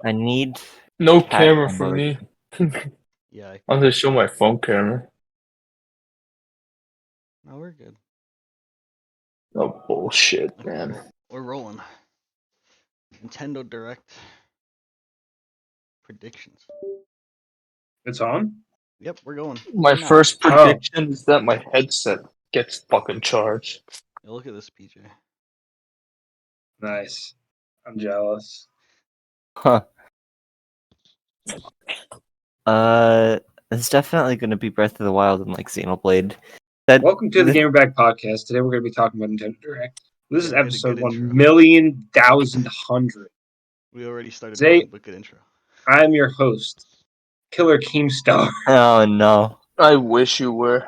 I need No cat camera for emoji. me. Yeah, I'll just show my phone camera. no, we're good. Oh bullshit, Okay, man. we're rolling. Nintendo Direct predictions. It's on? Yep, we're going. My Right now. first prediction is that my headset gets fucking charged. Yeah, look at this, PJ. Nice. I'm jealous. Huh. It's definitely going to be Breath of the Wild and like Xenoblade. Welcome to the Gamer Bag Podcast. Today we're going to be talking about Nintendo Direct. This is Yeah, we had a episode good intro. 1,000,000. We already started Today- rolling, but good intro. I'm your host, Killer Keemstar. Oh no. I wish you were.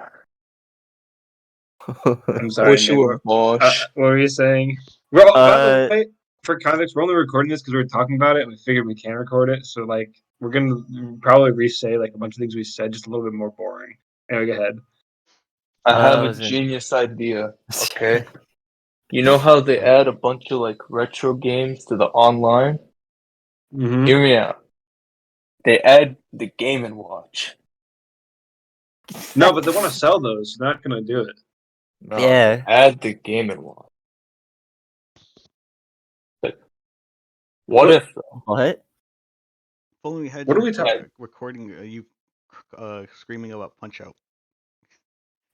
I'm sorry, Wish you Nick. were Bosch. What were you saying? By the Uh, way, for context, we're only recording this because we were talking about it and we figured we can record it. So, like, we're going to probably re-say, like, a bunch of things we said, just a little bit more boring. Anyway, go ahead. I have a was in- genius idea, okay? You know how they add a bunch of like retro games to the online? Mm-hmm. Hear me out. They add the Game & Watch. No, but they want to sell those. They're not going to do it. No, Yeah. add the Game & Watch. But what if though? What? If only we had What your are we talking- recording you screaming about Punch Out.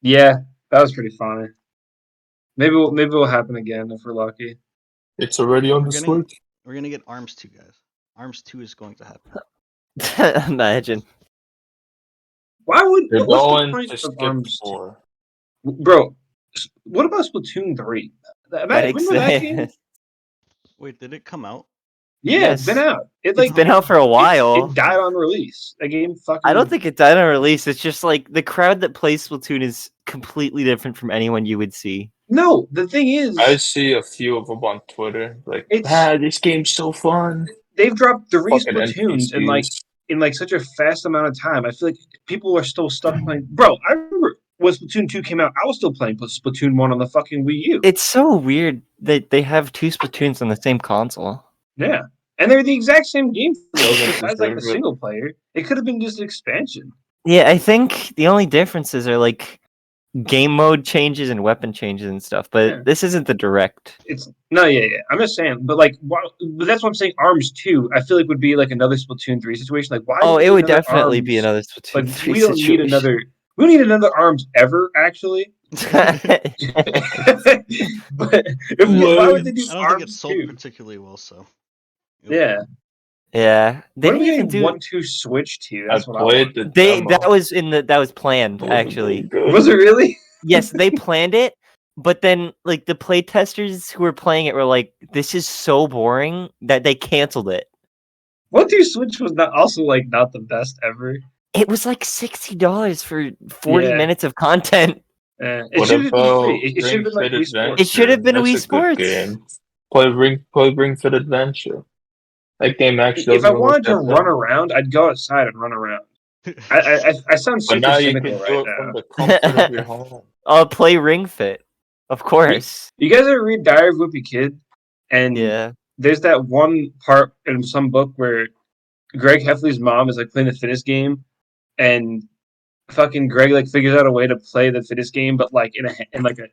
Yeah, that was pretty funny. Maybe it'll happen again if we're lucky. It's already on We're the gonna- Switch. We're gonna get Arms 2, guys. Arms 2 is going to happen. Imagine. Why would They're what's the going point to of skip Arms 2? 4. Bro, what about Splatoon 3? Remember that game? Wait, did it come out? Yeah, it's been Yes. out. It's been out for a while. It died on release. That game fucking. I don't think it died on release. It's just like the crowd that plays Splatoon is completely different from anyone you would see. No, the thing is, I see a few of them on Twitter. Like, It's- this game's so fun. they've dropped 3 Fucking Splatoons NPCs. in like such a fast amount of time. I feel like people are still stuck playing. Bro, I remember when Splatoon 2 came out, I was still playing Splatoon 1 on the fucking Wii U. It's so weird that they have two Splatoons on the same console. Yeah. And they're the exact same game for those, Doesn't besides like the deserve it. single player. It could have been just an expansion. Yeah, I think the only differences are like game mode changes and weapon changes and stuff, but Yeah. this isn't the direct. Yeah. I'm just saying, but like, but that's what I'm saying. Arms 2, I feel like would be like another Splatoon 3 situation. Like, why? Oh, do we it need would another definitely be Arms? another Splatoon Like, 3 we don't need another. We don't need another Arms ever, actually. But why would they do I don't think it Arms sold 2? particularly well, so. Yeah. Yeah, they What are we didn't even getting do. 1-2 Switch to? I That's what I played want. the demo. That was planned It wasn't actually. very good. Was it really? Yes, they planned it, but then like the playtesters who were playing it were like, "This is so boring" that they canceled it. 1-2 Switch was not the best ever. It was like $60 for 40 Yeah. minutes of content. It What should have been about free. It should have been like Ring Wii Fit Sports. It should have been Adventure? Wii That's a good Sports. game. Play Ring Fit Adventure. That game actually If I doesn't look wanted to that run bad. around, I'd go outside and run around. I sound But super now you cynical can right do it now. from the comfort of your home. I'll play Ring Fit, of course. You guys ever read Diary of a Wimpy Kid? And Yeah. there's that one part in some book where Greg Heffley's mom is like playing the fitness game, and fucking Greg like figures out a way to play the fitness game, but like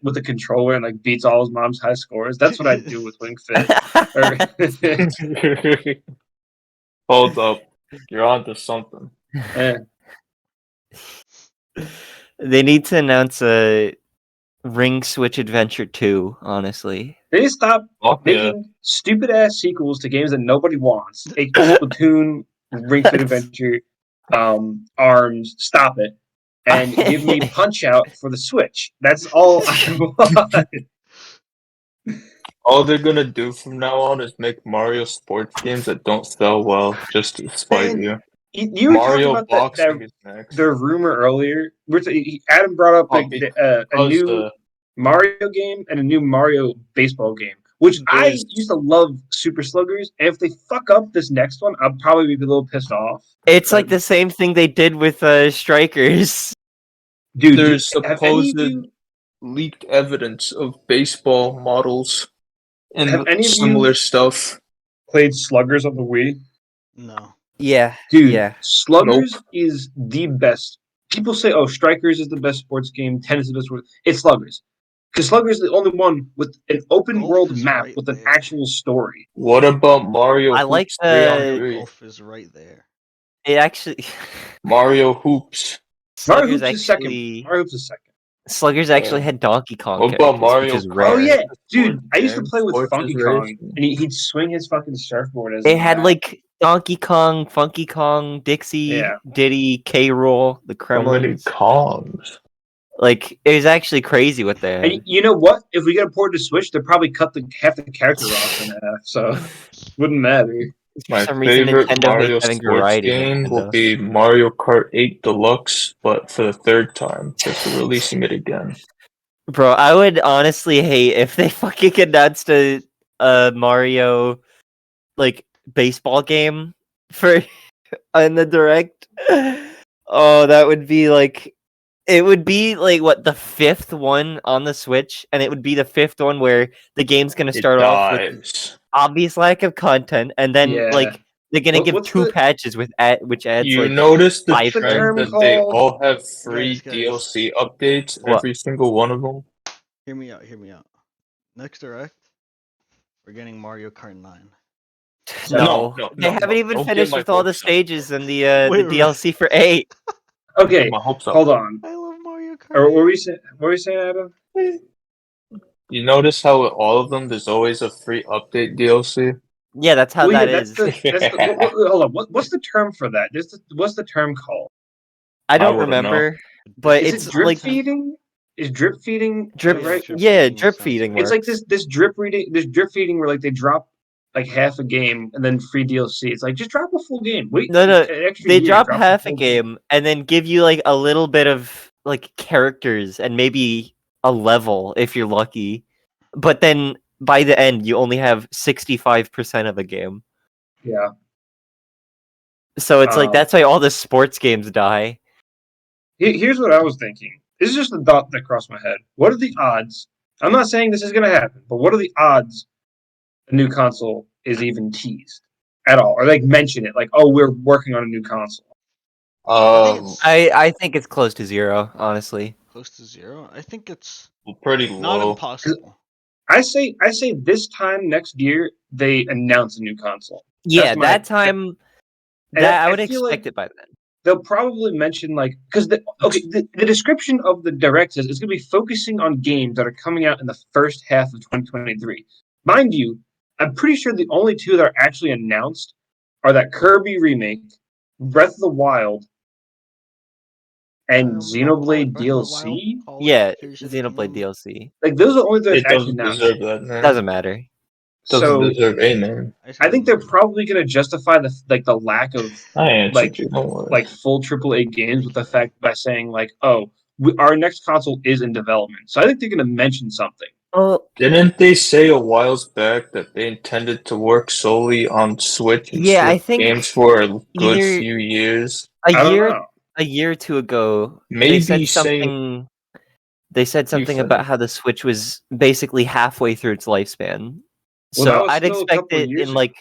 with a controller and like beats all his mom's high scores. That's what I do with Wing Fit. Hold up. You're onto something. Eh. They need to announce a Ring Switch Adventure 2, honestly. They need to stop Fuck yeah. making stupid ass sequels to games that nobody wants. Splatoon, Ring Fit Adventure, Arms. Stop it, and give me Punch Out for the Switch. That's all I want. All they're gonna do from now on is make Mario sports games that don't sell well just to spite Man, you. You were Mario talking about boxing is next. the rumor earlier. Adam brought up like a new Because Mario game and a new Mario baseball game, which I There's- used to love Super Sluggers. And if they fuck up this next one, I'll probably be a little pissed off. It's like the same thing they did with Strikers. Dude, there's have any of supposed you leaked evidence of baseball models Have and any of you- similar stuff. played Sluggers on the Wii? No. Yeah, Dude, yeah. Sluggers is the best. People say, "Oh, Strikers is the best sports game. Tennis is the best sport." It's Sluggers, because Sluggers is the only one with an open Golf world is map right with an there. actual story. What about Mario I like Hoops 3 on the- 3? Golf is right there. It actually Mario Hoops. Mario Sluggers Hoops is second. actually Mario Hoops is second. Sluggers actually had Donkey Kong What about characters, Mario which is Kart? rare. Oh yeah, Sports dude! I used to game, play with sports Funky is Kong, racing. and he'd swing his fucking surfboard as They his had bat. like Donkey Kong, Funky Kong, Dixie, Yeah. Diddy, K. Rool, the So many Kremlins. Kongs. Like it was actually crazy what they And had. you know what? If we get a port to Switch, they'll probably cut half the character roster in half, so wouldn't matter. For My some reason, favorite Nintendo Mario hates having sports variety. game will Nintendo. be Mario Kart 8 Deluxe, but for the third time, because they're releasing it again. Bro, I would honestly hate if they fucking announced a Mario like baseball game for in the direct. Oh, that would be like it would be like what the fifth one on the Switch, and it would be the fifth one where the game's gonna It start off with dies. obvious lack of content, and then Yeah. like they're gonna give What's two the- patches with which adds You like notice the five the trend term that friends. they called? all have free Guys. DLC updates, What? every single one of them? Hear me out. Hear me out. Next direct, we're getting Mario Kart 9. No, no, they no, haven't no. even Don't get finished my with all the hopes up. stages and the Wait, DLC for 8. Okay, My hopes up. hold on. I love Mario Kart. Or what were we saying? What were we saying, Adam? You notice how with all of them, there's always a free update DLC? Yeah, that's how Well, that yeah, is. that's hold on. What's the term for that? What's the term called? I don't wouldn't know. remember, but Is it's it drip like feeding? Is drip feeding drip. Yeah, right? drip Yeah, feeding drip sounds feeding right. It's like works. this drip feeding where like they drop like half a game and then free DLC. It's like just drop a full game. Wait, No, an extra they year, drop the half a full game and then give you like a little bit of like characters and maybe a level if you're lucky. But then by the end, you only have 65% of a game. Yeah. So it's like Um, that's why all the sports games die. Here's what I was thinking. This is just a thought that crossed my head. What are the odds? I'm not saying this is going to happen, but what are the odds a new console is even teased at all, or like mention it, like, oh, we're working on a new console? I think it's close to 0, honestly. Close to 0. I think it's Pretty not low. impossible. I say this time next year they announce a new console. Yeah, my- that time. And That I would feel expect like it by then. they'll probably mention like because the description of the direct says it's going to be focusing on games that are coming out in the first half of 2023. Mind you, I'm pretty sure the only two that are actually announced are that Kirby remake, Breath of the Wild, and Xenoblade DLC. Yeah, Xenoblade DLC. Like those are the only two It that's actually doesn't announced. deserve that name. Doesn't matter. Doesn't So deserve a name. I think they're probably going to justify the lack of I answered like you, don't worry. like full AAA games with the fact by saying like, oh, our next console is in development. So I think they're going to mention something. Oh, Didn't they say a while back that they intended to work solely on Switch and Yeah, I Switch think games for a good either- few years? I don't a know. year or two ago, Maybe they said saying- something. They said something said about it. how the Switch was basically halfway through its lifespan. Well, that So was I'd still a expect couple it years in ago. like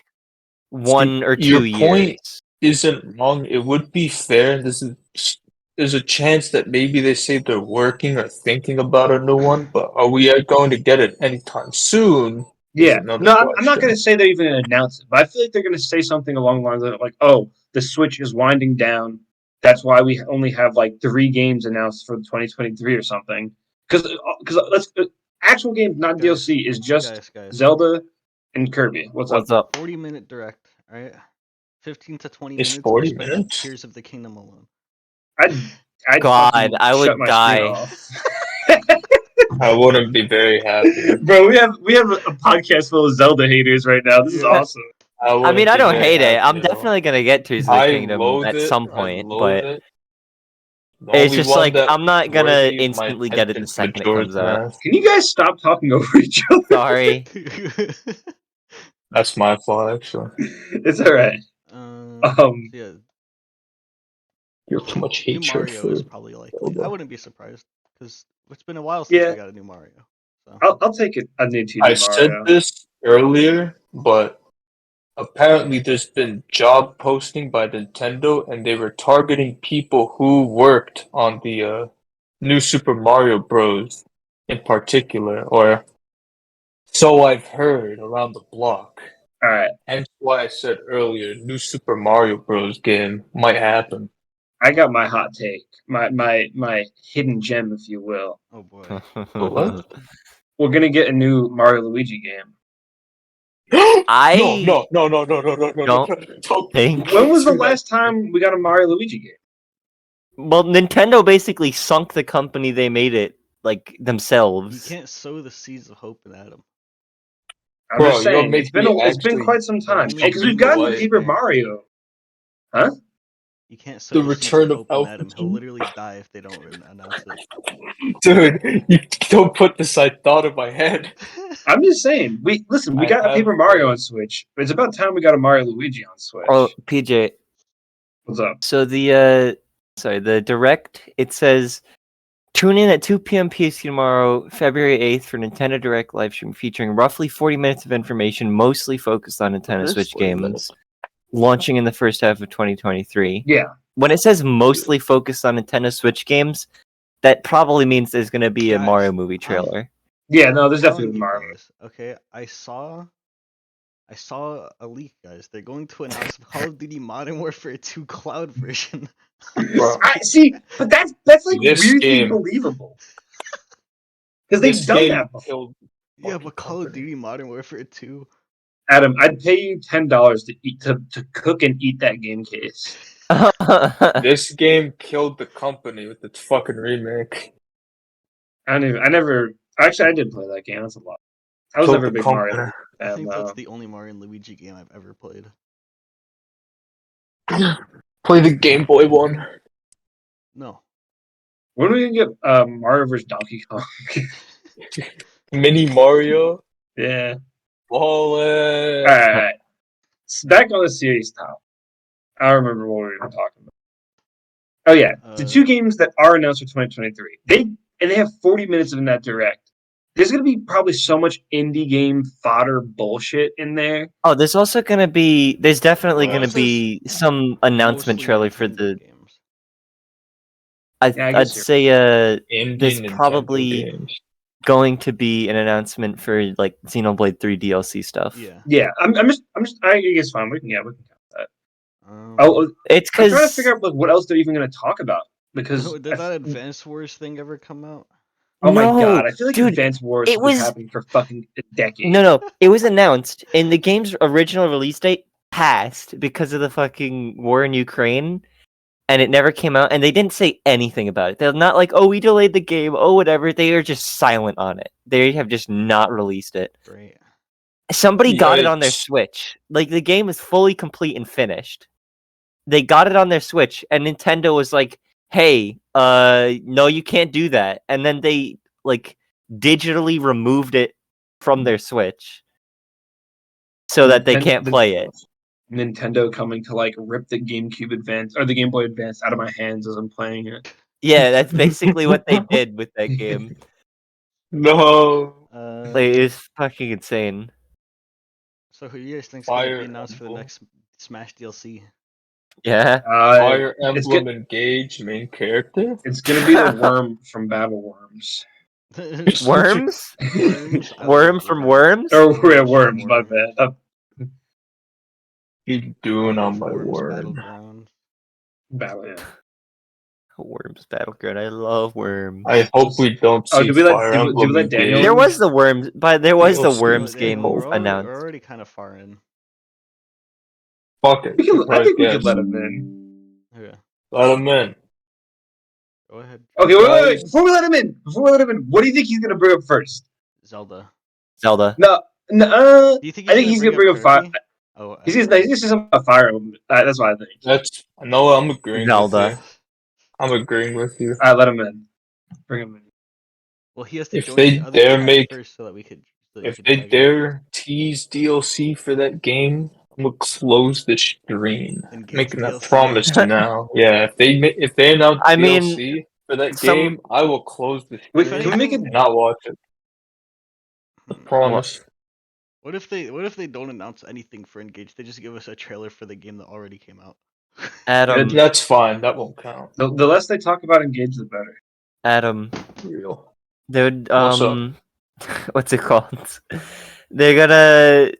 1 or 2 your years. point isn't wrong. It would be fair. There's a chance that maybe they say they're working or thinking about a new one, but are we going to get it anytime soon? Yeah, another no, I'm not question. going to say they're even going to announce it, but I feel like they're going to say something along the lines of like, "Oh, the Switch is winding down. That's why we only have like 3 games announced for 2023 or something." Because actual games, not Guys, DLC, is just guys. Zelda and Kirby. What's What's up? up? 40-minute direct, alright? 15 to 20 It's minutes. 40 we spent minutes? Tears of the Kingdom alone. I'd God, fucking I would shut my die. screen off. I wouldn't be very happy. Bro, we have a podcast full of Zelda haters right now. This is Yeah. awesome. I mean, I don't hate it. I'm definitely. definitely gonna get Tears of the Kingdom at some point, but it's just like I'm not gonna instantly get it the second it comes out. Can you guys stop talking over each other? Sorry. That's my fault, actually. It's all right. Yeah, You have too much new hatred Mario for is probably likely. Zelda. I wouldn't be surprised because it's been a while since Yeah. we got a new Mario. So. I'll take it. A new 2D I Mario. said this earlier, but apparently there's been job posting by Nintendo, and they were targeting people who worked on the new Super Mario Bros. In particular, or so I've heard around the block. All right, Hence why I said earlier, new Super Mario Bros. Game might happen. I got my hot take, my hidden gem, if you will. Oh boy. What? We're gonna get a new Mario Luigi game. I No. don't think. When was the Do that. last time we got a Mario Luigi game? Well, Nintendo basically sunk the company they made it like You themselves. can't sow the seeds of hope in Adam. I'm Bro, just you'll saying, make it's been me it's been actually quite some time only because we've bring gotten the the Paper light. Mario. You can't sow The the seeds return of of hope in Adam. He'll Alpha. literally die if they don't announce it. Dude, you don't put this thought in my head. I'm just saying. We I got a have Paper Mario the- on Switch. It's about time we got a Mario Luigi on Switch. Oh, PJ. What's up? So the direct, it says tune in at 2 p.m. PST tomorrow, February 8th for Nintendo Direct live stream featuring roughly 40 minutes of information, mostly focused on Nintendo There's Switch 40 games, minutes. launching in the first half of 2023. Yeah, When it says mostly focused on Nintendo Switch games, that probably means there's going to be a Guys, Mario movie trailer. yeah. No, there's definitely Telling a you Mario. guys, okay, I saw a leak, guys. They're going to announce Call of Duty Modern Warfare 2 cloud version. Bro, I see, but that's like This weirdly game- believable because they've this done game that before. killed Yeah, fucking but Call of company. Duty Modern Warfare 2. Adam, I'd pay you $10 to eat to cook and eat that game case. This game killed the company with its fucking remake. I never. Actually, I did play that game. That's a lot. I was Killed never a the big company. Mario I fan, think that's though. the only Mario and Luigi game I've ever played. Play the Game Boy one. No. When are we gonna get Mario vs Donkey Kong? Mini Mario. Yeah. Ballin'. Alright. Back on the serious topic. I don't remember what we were even talking about. Oh yeah, the two games that are announced for 2023. They have 40 minutes in that direct. There's gonna be probably so much indie game fodder bullshit in there. Oh, there's also going to be, there's definitely Well, going to it says be some announcement Mostly trailer for Nintendo the, games. Yeah, I I'd guess you're say Indie there's Nintendo probably games. going to be an announcement for like Xenoblade 3 DLC stuff. Yeah. Yeah, I'm just I guess fine. We can count that. Um, It's I'm trying to because figure out like what else they're even gonna talk about because did that Advance Wars thing ever come out? oh my No, god, I feel like dude, Advance Wars it has been was- happening for fucking a decade. no, it was announced, and the game's original release date passed because of the fucking war in Ukraine, and it never came out. And they didn't say anything about it. They're not like, "Oh, we delayed the game," oh, whatever. They are just silent on it. They have just not released it. Great. Somebody got it on their Yikes. Switch. Like the game is fully complete and finished. They got it on their Switch, and Nintendo was like, "Hey, no, you can't do that." And then they like digitally removed it from their Switch so that they can't play it. Nintendo coming to like rip the GameCube Advance or the Game Boy Advance out of my hands as I'm playing it. Yeah, that's basically what they did with that game. No. Like, it's fucking insane. So who do you guys think's gonna Fire be announced for the Emblem. next Smash DLC? Yeah. Fire it's Emblem go- Engage main character. It's gonna be the worm from Battle Worms. Worms? Worms? I Worm love from Worms. Worms? Or Worms from Worms, my Worms. bad. You doing I on love my Worms word? Battleground. Battle, yeah. Worms Battleground. I love Worms. I hope we don't see Oh, did we let- Fire did we- Emblem did we let Daniel- Engage. There was the Worms, but there was the DLC. Worms No, game Daniel, we're announced. already kind of far in. Fuck it. I think we could let him in. Okay, Let him in. go ahead. Okay, wait. Guys. Before we let him in, what do you think he's gonna bring up first? Zelda. Zelda. No, Do you think I think he's gonna bring up Fire. Kirby? Oh, He's gonna say something about Fire Emblem. That's what I think. That's no. I'm agreeing Zelda. with you. I'm agreeing with you. All right, let him in. Bring him in. Well, he has to If join they the other dare chat make- first so that we could. so that If we could they tag him. dare tease DLC for that game, I'm gonna close the stream. Engage Making that DLC. promise now. Yeah, if they announce I mean, DLC for that some- game, I will close the Wait, stream can we make it? and not watch it. Hmm. Promise. What if they don't announce anything for Engage? They just give us a trailer for the game that already came out. Adam, That's fine. That won't count. The less they talk about Engage, the better. Adam, Real. dude. What's up? What's it called? They're gonna.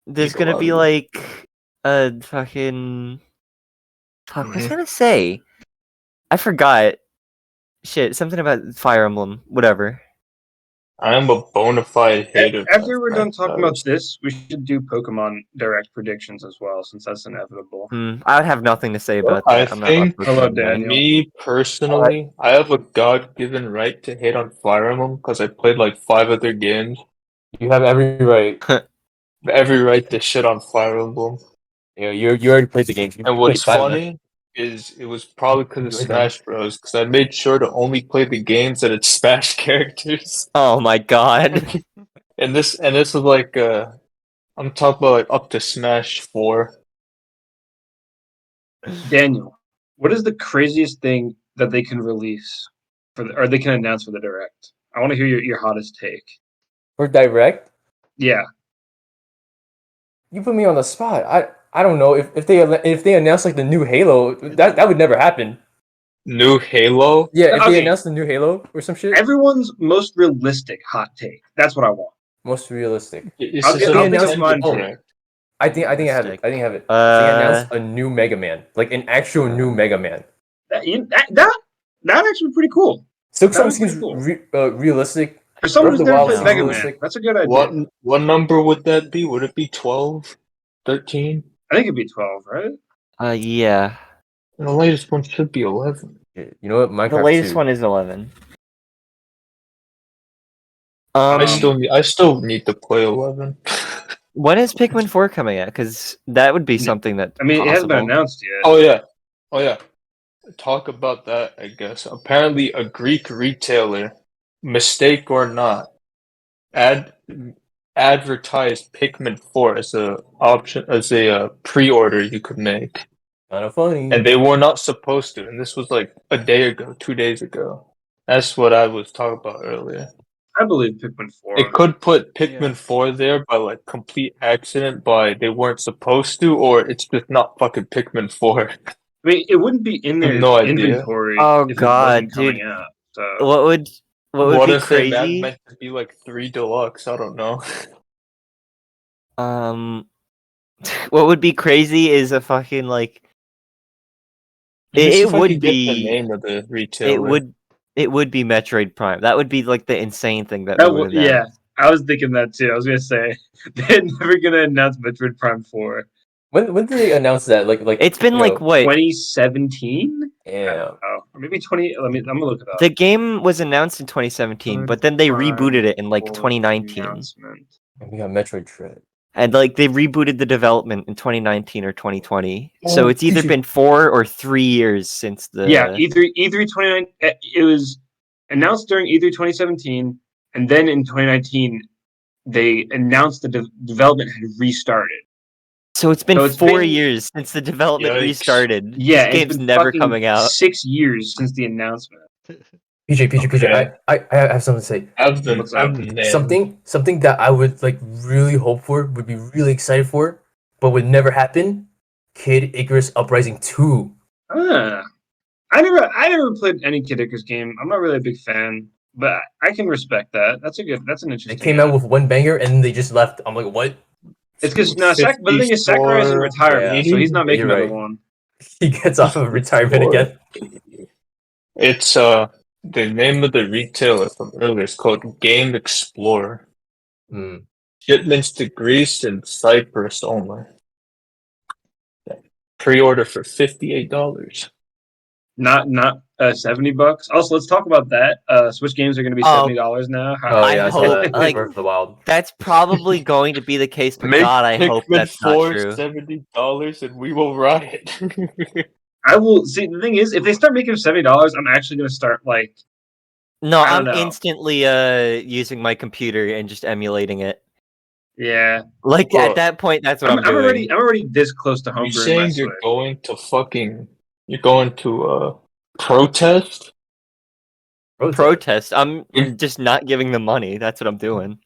There's People gonna be love like a fucking. Fuck, what was I Mhm. gonna say? I forgot. Shit, something about Fire Emblem. Whatever. I am a bona fide hater. After we're done of talking about franchise. this, we should do Pokemon Direct predictions as well, since that's inevitable. I would have nothing to say about I that. I'm not think- a Hello, Pokemon guy. Daniel. Me personally, I have a God-given right to hate on Fire Emblem because I played like 5 of their games. You have every right. Every right to shit on Fire Emblem. You know, you already played the game. You And what's played five of them. funny is it was probably because of You played them. Smash Bros. Because I made sure to only play the games that had Smash characters. Oh my god. And this is like I'm talking about like up to Smash 4. Daniel, what is the craziest thing that they can release or they can announce for the Direct? I want to hear your hottest take. For Direct, Yeah, you put me on the spot. I don't know if they announce like the new Halo, that would never happen. New Halo. Yeah, if Okay. they announce the new Halo or some shit, everyone's most realistic hot take. That's what I want. most realistic. This I'll is get- a I'll think of Nintendo mine too. Direct. I think I have it. Realistic. I think I have it. They announce Uh, a new Mega Man, like an actual new Mega Man. That actually pretty cool. Silk That Song was seems pretty realistic. For someone Breath who's of the never Wild played seems Mega Man, realistic. that's a good idea. What number would that be? Would it be 12? 13? I think it'd be 12, right? yeah. The latest one should be 11. You know what? Minecraft The latest 2. one is 11. I still need to play 11. When is Pikmin 4 coming out? Because that would be something that. I mean, it hasn't been possible. announced yet. Oh yeah. Talk about that, I guess. Apparently a Greek retailer, mistake or not, advertised Pikmin 4 as a pre-order you could make. Kind of funny. And they were not supposed to, and this was like a day ago, 2 days ago. That's what I was talking about earlier. I believe Pikmin 4. It could put Pikmin Yeah. 4 there by like complete accident, by they weren't supposed to, or it's just not fucking Pikmin 4. I mean, it wouldn't be in their No idea. inventory Oh, if God, it wasn't coming dude. out. So What would What be if they crazy? meant to be like 3 deluxe? I don't know. What would be crazy is a fucking like. Let me see It if I would can get be. the name of the retailer. It would be Metroid Prime. That would be like the insane thing that That they would would- yeah. announce. I was thinking that too. I was gonna say they're never gonna announce Metroid Prime 4. When did they announce that? Like It's been you like know, what? 2017? Yeah. Oh, or maybe 20. I'm gonna look it up. The game was announced in 2017, but then they Prime rebooted it in like 4 2019. announcement. And we got Metroid Dread. And like they rebooted the development in 2019 or 2020. So Oh, it's either did you- been 4 or 3 years since the Yeah, E3 29. It was announced during E3 2017, and then in 2019 they announced the development had restarted. So it's been So it's 4 been- years since the development Yikes. restarted. Yeah, this it's game's been never fucking coming out. 6 years since the announcement. PJ, Okay. I have something to say. Have the What's up? name. Something that I would like really hope for, would be really excited for, but would never happen. Kid Icarus Uprising 2. Ah, I never played any Kid Icarus game. I'm not really a big fan, but I can respect that. That's an They interesting. came out with one banger and then they just left. I'm like, what? It's because but the thing is, Sakurai's in 54, retirement, so he's not making You're another right. one. He gets off of retirement again. It's the name of the retailer from earlier is called Game Explorer. Mm. Shipments to Greece and Cyprus only. Pre-order for $58. Not $70. Also, let's talk about that. Switch games are going to be Oh. $70 now. Oh I yeah, I saw hope, that. like- Breath of the Wild. That's probably going to be the case, but Make God, I hope Pikmin that's not 4 true. $70 and we will riot. I will see. The thing is, if they start making $70, I'm actually going to start like. No, I I'm don't know. instantly using my computer and just emulating it. Yeah, Like Well, at that point, that's what I'm I'm doing. already this close to Are you homebrewing my saying Switch. you're going to protest? Protest. I'm Mm. just not giving them money. That's what I'm doing.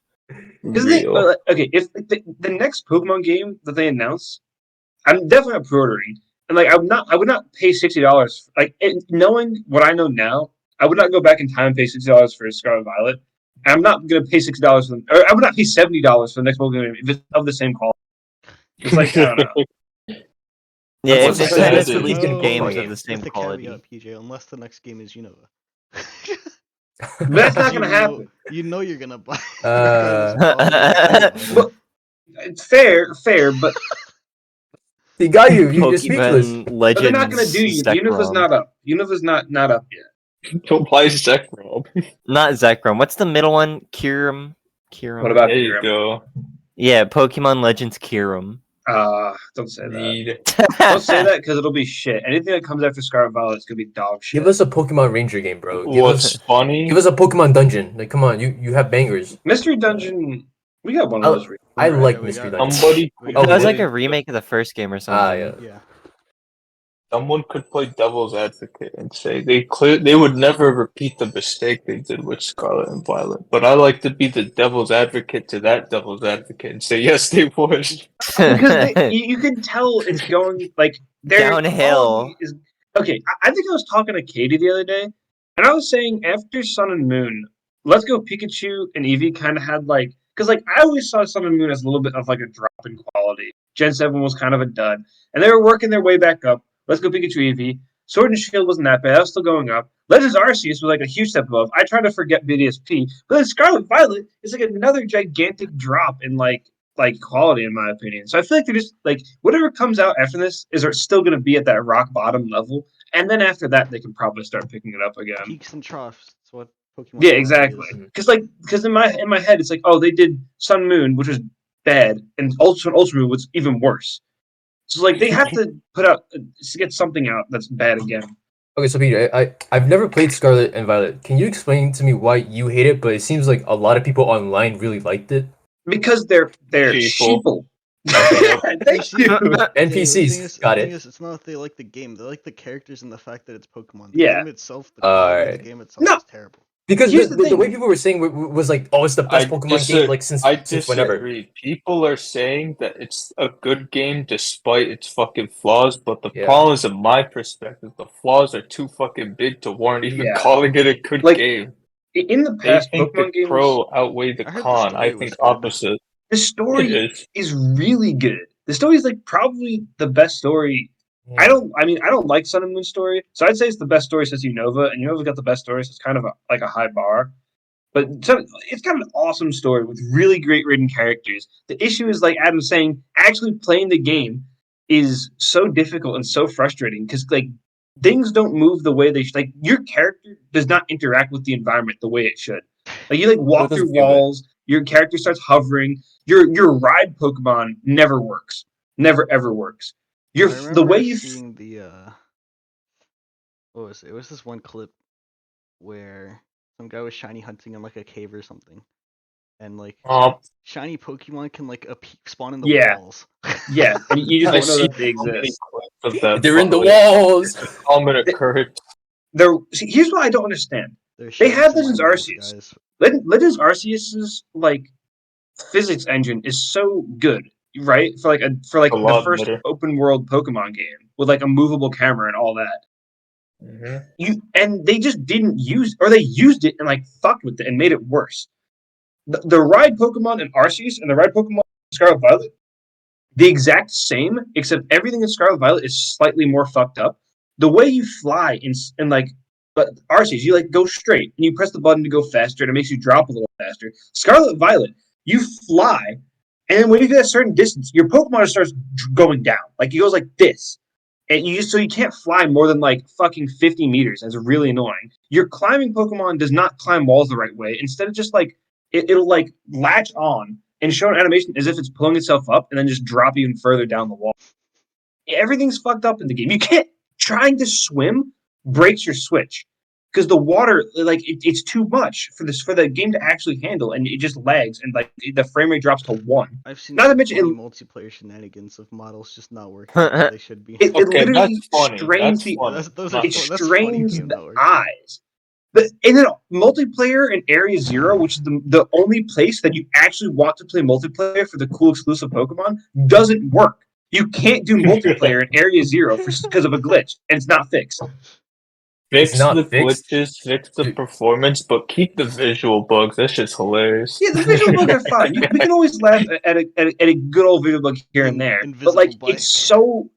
Real. Okay, if the next Pokemon game that they announce, I'm definitely not pre-ordering, and like I would not pay $60. Like knowing what I know now, I would not go back in time and pay $60 for Scarlet Violet. I'm not gonna pay $60 for them, or I would not pay $70 for the next Pokemon game if it's of the same quality. It's like I don't know. Yeah, if What's Nintendo's sad releasing is- games Pokemon of the same with the quality. caveat, PJ, unless the next game is Unova. But that's not You gonna know- happen. You know you're gonna buy. Well, it's fair, but They got you. You're speechless. Pokemon they're Legends. not gonna do you. Unova's Zekrom. not up. Unova's not up yet. Don't buy Zekrom. Not Zekrom. What's the middle one? Kyurem. Kyurem. What about There you Kyurem? go. Yeah, Pokemon Legends Kyurem. Don't say that. Need. Don't say that because it'll be shit. Anything that comes after Scarlet Violet is gonna be dog shit. Give us a Pokemon Ranger game, bro. Give What's us, funny? give us a Pokemon Dungeon. Like, come on, you have bangers. Mystery Dungeon. We got one of those. I Right, like yeah, we Mystery got- Dungeon. Somebody. We Oh, that was really? like a remake of the first game or something. Ah, yeah. Yeah. Someone could play devil's advocate and say they would never repeat the mistake they did with Scarlet and Violet. But I like to be the devil's advocate to that devil's advocate and say yes, they would. Because you can tell it's going like their Downhill. quality Is, okay, I think I was talking to Katie the other day, and I was saying after Sun and Moon, Let's Go Pikachu and Eevee kind of had like because like I always saw Sun and Moon as a little bit of like a drop in quality. Gen 7 was kind of a dud, and they were working their way back up. Let's Go Pikachu Eevee. Sword and Shield wasn't that bad. I was still going up. Legends Arceus was like a huge step above. I try to forget BDSP, but then Scarlet Violet is like another gigantic drop in like quality in my opinion. So I feel like they're just like whatever comes out after this is still going to be at that rock bottom level, and then after that they can probably start picking it up again. Peaks and troughs. That's what Pokemon. Yeah, Go exactly. is. Because in my head it's like oh they did Sun Moon which was bad and Ultra Moon was even worse. So like they have to put out to get something out that's bad again. Okay, so Peter, I've never played Scarlet and Violet. Can you explain to me why you hate it? But it seems like a lot of people online really liked it. Because they're Sheeple. sheeple. Thank you. NPCs, got it. It's not that they like the game; they like the characters and the fact that it's Pokemon. The Yeah. game itself, the quality of Alright. the game itself No. is terrible. Because Here's the, the the thing. way people were saying was like, oh, it's the best Pokemon game like since I whenever. disagree. People are saying that it's a good game despite its fucking flaws, but the Yeah. problem is, in my perspective, the flaws are too fucking big to warrant even Yeah. calling it a good Like, game. In the They past think Pokemon the games, pro outweigh the I heard the con. story I was think good. opposite. the It story is. is really good. The story is like probably the best story. Yeah. I don't like Sun and Moon story, so I'd say it's the best story since Unova, and Unova's got the best story, so it's kind of like a high bar. But it's got an awesome story with really great written characters. The issue is, like Adam's saying, actually playing the game is so difficult and so frustrating because like things don't move the way they should. Like your character does not interact with the environment the way it should. Like you like walk doesn't through feel good. walls, your character starts hovering. Your ride Pokemon never works. Never ever works. I The remember way you seeing the what was it? It was this one clip where some guy was shiny hunting in like a cave or something, and like shiny Pokemon can like spawn in the Yeah. walls. yeah, and you just I don't know see that they so many exist. clips of that. They're in the finally. walls. Common occurrence. Here's what I don't understand. They're They shiny have Legends Slime Arceus. Balls, guys. Legends Arceus's like physics engine is so good, right? For A the lot first better. open world Pokemon game with like a movable camera and all that. And they just didn't use, or they used it and like fucked with it and made it worse. The ride Pokemon in Arceus and the ride Pokemon in Scarlet Violet, the exact same, except everything in Scarlet Violet is slightly more fucked up. The way you fly in like but Arceus, you like go straight and you press the button to go faster and it makes you drop a little faster. Scarlet Violet, you fly, and then when you get a certain distance, your Pokemon starts going down. Like it goes like this. And you can't fly more than like fucking 50 meters. That's really annoying. Your climbing Pokemon does not climb walls the right way. Instead of just like it'll like latch on and show an animation as if it's pulling itself up and then just drop even further down the wall. Everything's fucked up in the game. You can't trying to swim breaks your Switch because the water like it's too much for the game to actually handle, and it just lags and like the frame rate drops to 1. I've seen Not to some mention funny it- multiplayer shenanigans of models just not working as they should be. It Okay, literally that's funny. strains That's the funny. Those Not are it that's funny strains game the not working. eyes. And then multiplayer in Area Zero, which is the only place that you actually want to play multiplayer for the cool exclusive Pokemon, doesn't work. You can't do multiplayer in Area Zero because of a glitch, and it's not fixed. Fix not the fixed? glitches, fix the Dude. performance, but keep the visual bugs. That's just hilarious. Yeah, the visual bugs are fine. We can always laugh at a good old visual bug here and there, but like Invisible bike. it's so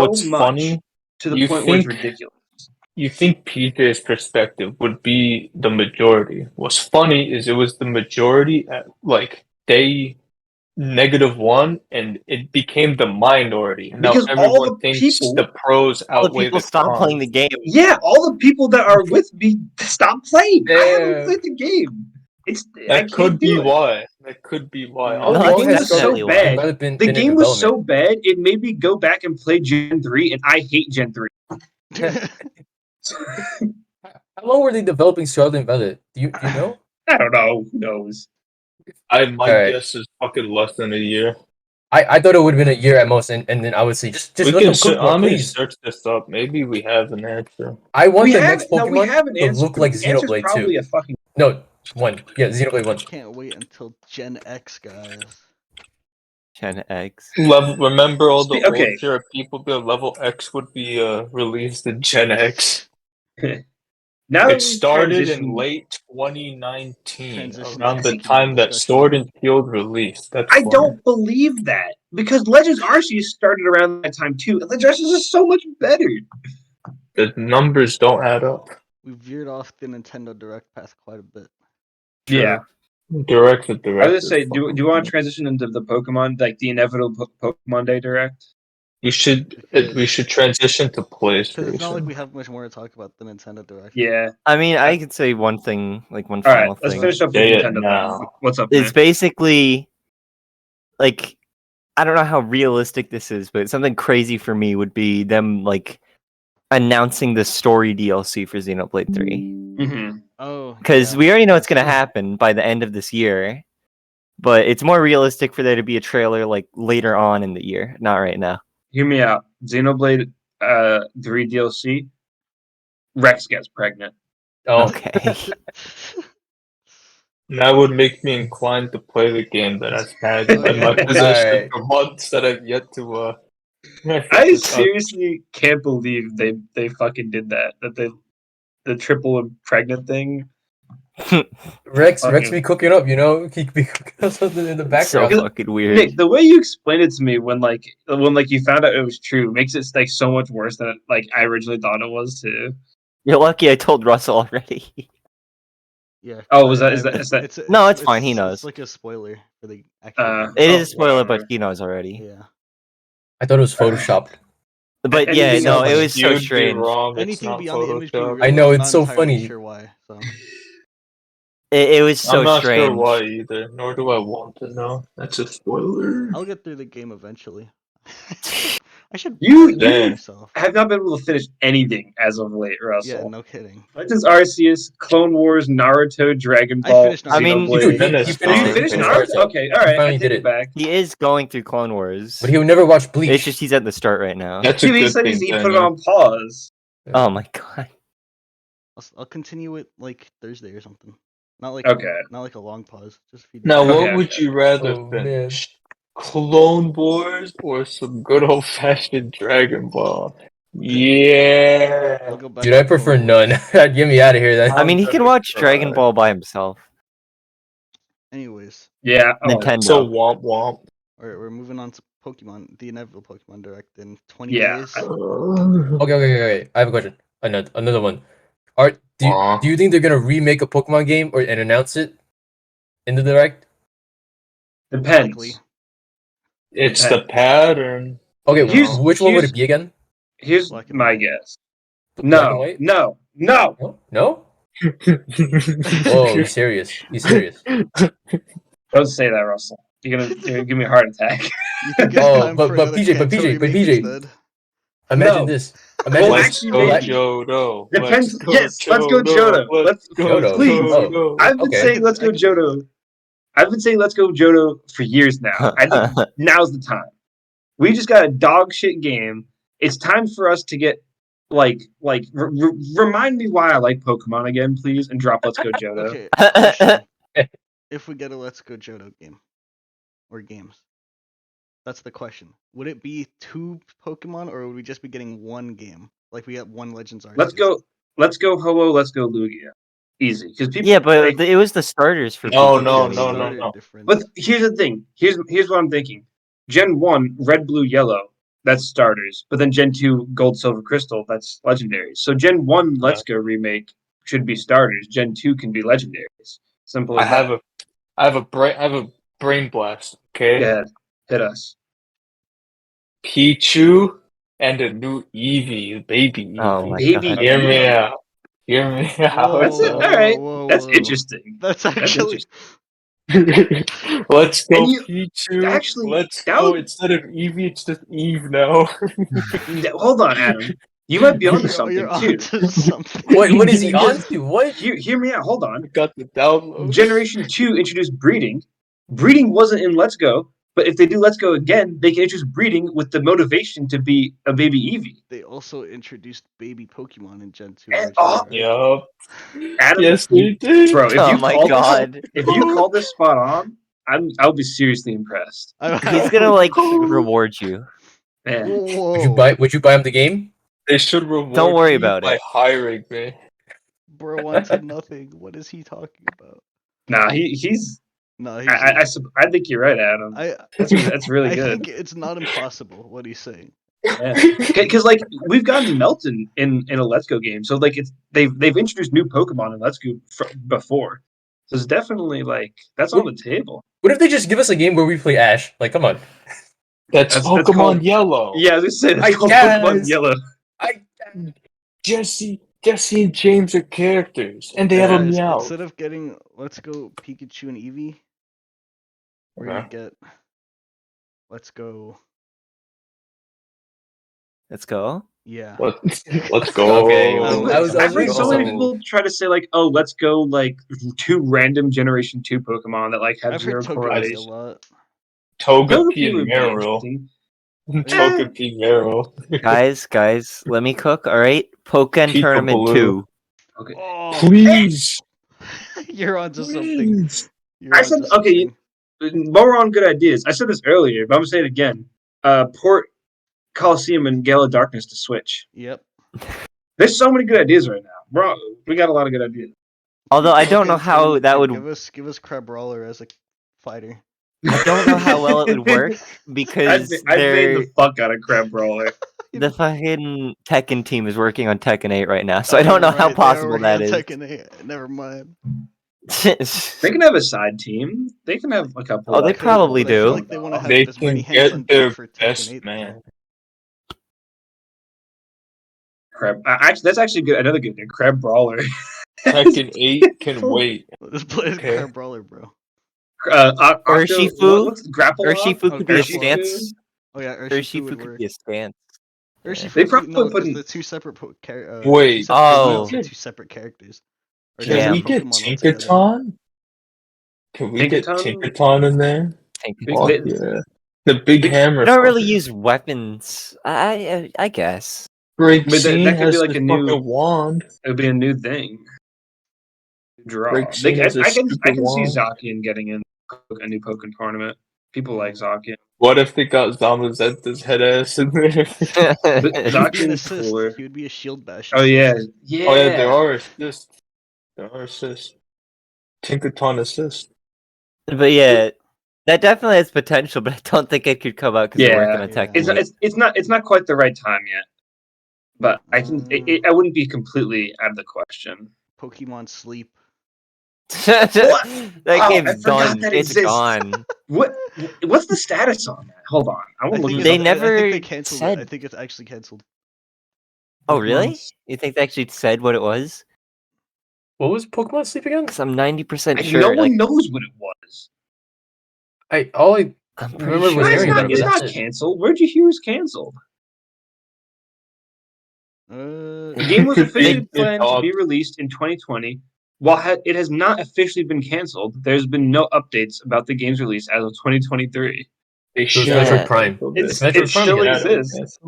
What's much funny, to the you point where it's think- ridiculous. you think PJ's perspective would be the majority. What's funny is it was the majority at like day -1, and it became the minority. Now Because all everyone the thinks people- the pros All the outweigh people the stop cons. playing the game. Yeah, all the people that are with me stop playing. I haven't Damn. played the game. I That can't could do be it. why. That could be why. Oh, No, the that's game was so definitely why. bad. Development The in game was development. so bad, it made me go back and play Gen 3, and I hate Gen 3. How long were they developing Scarlet and Violet? Do you know? I don't know. Who knows? My Alright. guess is fucking less than a year. I thought it would have been a year at most, and then I would say just We let can them cook more, I'm gonna please. search this up. Maybe we have an answer. I want We the have, next no, we Pokemon have an to answer. look like The answer's Xenoblade probably 2. a fucking. No, 1. Yeah, Xenoblade 1. Can't wait until Gen X, guys. Gen X. Remember all the Okay. old Zero people? The level X would be released in Gen X. Now that It we've started in transitioned- late 2019, Transition around the to time that discussion. Sword and Shield released. That's I funny. don't believe that because Legends Arceus started around that time too. And Legends Arceus is so much better. The numbers don't add up. We veered off the Nintendo Direct path quite a bit. Yeah. Direct. I was gonna say, do you want to transition into the Pokemon, like the inevitable Pokemon Day Direct? We should transition to Because it's not like PlayStation. we have much more to talk about the Nintendo Direct. Yeah. I mean, I could say one thing, like one All right. final Let's thing. finish up with Say it Nintendo. now. Then. What's up? It's Man? basically like I don't know how realistic this is, but something crazy for me would be them like announcing the story DLC for Xenoblade 3. Mm-hmm. Oh, Because yeah. we already know it's going to happen by the end of this year, but it's more realistic for there to be a trailer like later on in the year, not right now. Hear me out. Xenoblade 3 DLC. Rex gets pregnant. Oh, Okay. That would make me inclined to play the game that I've had Oh, in my yeah. possession Alright. for months that I've yet to. I seriously can't believe they fucking did that. That the triple pregnant thing. Rex Okay. be cooking up, you know? He be cooking up something in the so background. fucking weird. Nick, the way you explained it to me when you found out it was true makes it like so much worse than like I originally thought it was too. You're lucky I told Russell already. Yeah. Oh, is that- No, it's fine, he knows. It's like a spoiler for the actual. It is Oh, a spoiler, whatever. but he knows already. Yeah. I thought it was photoshopped. But yeah, Anything no, else? it was so You'd be strange. wrong. It's Anything not beyond the image being Photoshop. real, I know, I'm it's not so entirely funny. Sure why? So It was so I'm not strange. sure why either, nor do I want to know. That's a spoiler. I'll get through the game eventually. I should. You- buy it Damn. myself. I have not been able to finish anything as of late, Yeah, Russell. no kidding. Legends Arceus, Clone Wars, Naruto, Dragon I Ball, finished I mean, Xenoblade. Dude, he finished finished You it. finished He Naruto? finished it. Okay, all right. I finally take did it it. back. He is going through Clone Wars. But he'll never watch Bleach. It's just he's at the start right now. That's a He good said thing. he put it Daniel. on pause. Oh my god. I'll continue it like Thursday or something. Not like Okay. Not like a long pause. Just a few Now, days. what Okay. would you rather Oh, man. finish? Clone Wars or some good old fashioned Dragon Ball? I'll Yeah. go back. Dude, to I prefer Clone Wars. none. Get me out of here then. I mean, he can watch Dragon Ball by himself. Anyways, Yeah. Nintendo. So womp womp. we're moving on to Pokemon, the inevitable Pokemon Direct in 20 Yeah. days. Okay. I have a question. Another one. Do you think they're gonna remake a Pokemon game and announce it in the Direct? Depends. Likely. It's the pattern. Okay, Here's- which one would here's- it be again? Here's Black and my white. guess. Black and No. white? No. No? Oh, he's serious. Don't say that, Russell. You're gonna give me a heart attack. You think it's Oh, time but- for but another PJ, but Kanto PJ, but remake PJ. instead? Imagine No. this. Imagine Well, this. Let's actually, go, maybe- Johto. Depends. Let's go, Yes, let's go, Johto. Let's go, Johto. Please. Johto. I've been Okay. saying let's go I can say Johto. I've been saying let's go Johto for years now. I think now's the time. We just got a dog shit game. It's time for us to get remind me why I like Pokemon again, please, and drop Let's Go Johto. Okay, question. If we get a Let's Go Johto game or games, that's the question. Would it be 2 Pokemon or would we just be getting 1 game? Like we get 1 Legends Arceus. Let's go Ho-Oh, let's go Lugia. Easy, because people. Yeah, but it was the starters for No, Pikachu. no. But here's the thing. Here's what I'm thinking. Gen 1, Red, Blue, Yellow, that's starters. But then Gen 2, Gold, Silver, Crystal, that's legendaries. So Gen 1 Let's Go remake should be starters. Gen 2 can be legendaries. Simple as that. I have a brain blast. Okay. Yeah, hit us. Pichu and a new Eevee, baby Eevee. Oh my Baby god. Hear me out. Hear me out. That's it. All right. That's Whoa. interesting. That's actually. Let's go, And you- Pichu. actually, Let's that go. would- Instead of Eevee, it's just Eve now. Hold on, Adam. You might be onto something You're too. onto something. What is he on to? What? Hear me out. Hold on. Got the download. Generation 2 introduced breeding. Breeding wasn't in Let's Go, but if they do Let's Go again, they can introduce breeding with the motivation to be a baby Eevee. They also introduced baby Pokemon in Gen 2. And- originally, right? Yup. Adam, Yes, we did. bro, if Oh you my call god. this, if you call this spot on, I'll be seriously impressed. He's gonna like reward you. Man, Whoa. Would you buy him the game? They should reward Don't worry me about by it. hiring me. Bro wanted nothing. What is he talking about? nah, he's. No, he's. I think you're right, Adam. That's really I good. think it's not impossible what he's saying. Because like we've gotten Melton in a Let's Go game, so like they've introduced new Pokemon in Let's Go before, so it's definitely like that's on the table. What if they just give us a game where we play Ash? Like, come on. That's That's Pokemon called- Yellow. Yeah, I was just saying I it's called guess. Pokemon Yellow. Jesse and James are characters, and they have a Guys, meow. Instead of getting Let's Go Pikachu and Eevee, we're gonna get Let's Go. Let's go. Yeah. Let's go. Okay, I was I've heard waiting so for many something. people try to say like, "Oh, let's go like 2 random Generation 2 Pokemon that like have I've zero heard Togepi a correlation." lot. Togepi Togepi and would be Meryl. interesting. Togepi and Meryl. Guys, let me cook. All right, Pokken Peekaboo. Tournament 2. Okay. Oh, Please. you're onto something. Please. You're I said onto okay. something. More on good ideas. I said this earlier, but I'm gonna say it again. Port Coliseum and Gale of Darkness to Switch. Yep. There's so many good ideas right now, bro. We got a lot of good ideas. Although I don't know Okay, how so that would. give us Crabrawler as a fighter. I don't know how well it would work because I made they're the fuck out of Crab Brawler. the fucking Tekken team is working on Tekken 8 right now, so I don't know how possible that is. Never mind. They can have a side team. They can have a couple. Oh, they of- probably But I feel do. like they want to have They as many can hands on get their deck for Tekken best 8. man. Crab. Actually, that's actually good. Another good thing. Crab Brawler. Tekken 8 can wait. Let's play as Okay. Crabrawler, bro. Urshifu? What's Grapple? Urshifu Oh, could be a Urshifu. stance. Oh yeah, Urshifu Urshifu would could work. be a stance. Urshifu They could- probably no, put 'cause in- the 2 separate Wait. 2 separate Oh. Pokemon are 2 separate characters. Or Can Damn. we get Pokemon altogether. Tinkaton? Can we get Tinkaton? Tinkaton in there? Tinkaton. They- Fuck yeah. The big hammer. I don't really fucker. use weapons. I guess. Greg But that C could be has like the a new- fucking wand. It would be a new thing. Draw. Greg Sheen has a I can stupid see wand. Zacian getting in a new Pokemon tournament. People like Zacian. What if they got Zamazenta's head ass in there? But He would be an Zacian's assist. cooler. He would be a shield bash. Oh yeah, yeah. Oh yeah, there are assists. There are assists. Tinkaton assist. But yeah, that definitely has potential, but I don't think it could come out because they're working on Yeah. Tekken. It's not quite the right time yet. But I can I wouldn't be completely out of the question. Pokemon Sleep. that Oh, I game's forgot done. that It's exists. gone. What's the status on that? Hold on, I want to look. They I never think they canceled said- it. I think it's actually canceled. Oh really? You think they actually said what it was? What was Pokemon Sleep again? Because I'm 90% And sure. no one like, knows what it was. I'm remember pretty was sure. hearing It's about not, it, it's that's not it. canceled. Where'd you hear it was canceled? The game was Could officially be planned to dog. be released in 2020. While it has not officially been canceled, there's been no updates about the game's release as of 2023. They It was should Yeah. Metroid Prime. It's- Metroid it Prime still again. exists.